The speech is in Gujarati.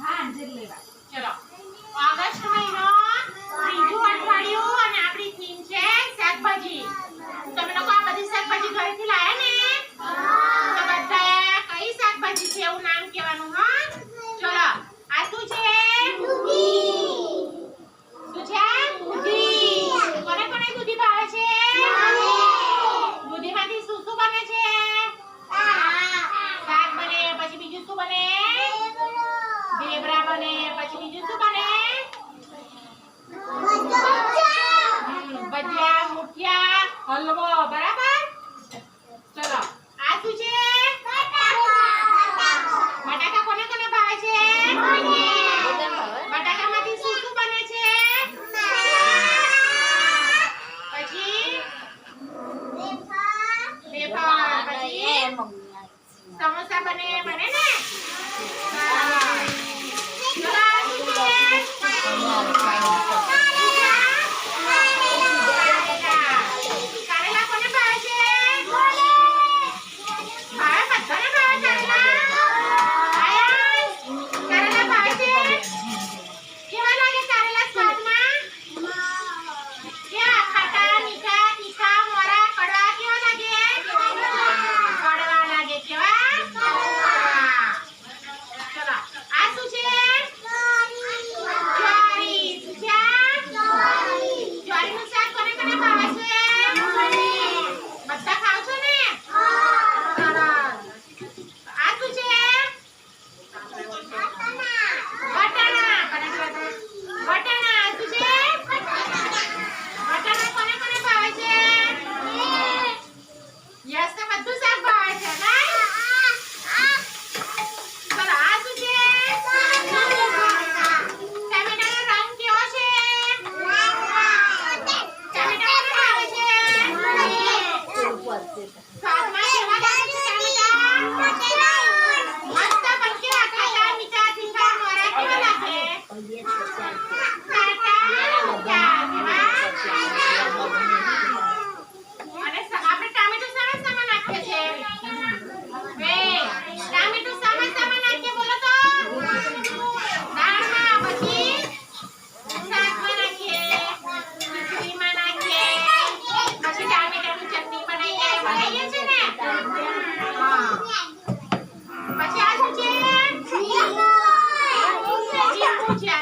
હા અંજીર લેવા. ચલો ઓગસ્ટ મહિનો ત્રીજું અઠવાડિયું અને આપણી થીમ છે શાકભાજી. તમે લોકો આ બધી શાકભાજી ઘરેથી લાયા ને? તો બધાએ કઈ શાકભાજી છે એવું નામ કહેવાનું. હા ચલો આ શું છે? શું છે? દૂધી. કોને કોને દૂધી ભાવે છે? દૂધીમાંથી શું શું બને છે? શાક બને. પછી બીજું શું બને? ઢેબરા બને. પછી બીજું શું બને? ભજીયા, મુઠિયા, હલવો. બરાબર. ચલો આ શું છે? બટાકા. કોને કોને ભાવે છે? બટાકામાંથી શું શું બને છે? પછી વેફર. પછી સમોસા બને. બને ને? ચલો આ શું છે? કારેલા. કોને ભાવે છે? ભાવે. બધાને ભાવે કારેલા? આયસ કારેલા ભાવે છે? કેવા લાગે કારેલા સ્વાદમાં? કેવા? ખાટા, મીઠા, તીખા, મોરા, કડવા? કેવા લાગે? કડવા લાગે. કેવા? ચલો આ શું છે? જ્વારી. શું છે? જ્વારીનું શાક કોને કોને ભાવે છે? બધા ખાવ છો ને? સરસ. આ શું છે? વટાણા. વટાણા. શું છે? વટાણા કોને કોને ભાવે છે? યસ ને બધું શાક ભાવે છે ને? ચલો આ શું છે? ટમેટાનો રંગ કેવો છે? ટમેટા કોને ભાવે છે? સ્વાદમાં કેવા લાગે છે ટમેટા? મસ્ત. પણ કેવા? ખાટા, મીઠા, તીખા, મોરા? કેવા લાગે? ખાટા, મીઠા. કેવા? અને આપણે ટામેટું સામા સામા નાખીએ છીએ. ટામેટું સામા સામા નાખીએ. બોલો તો. દાળમાં. પછી શાકમાં નાખીએ. ખીચડીમાં નાખીએ. પછી ટામેટાની ચટણી બનાવીએ છીએ ને? હા. પછી આ શું છે? લીંબુ છે.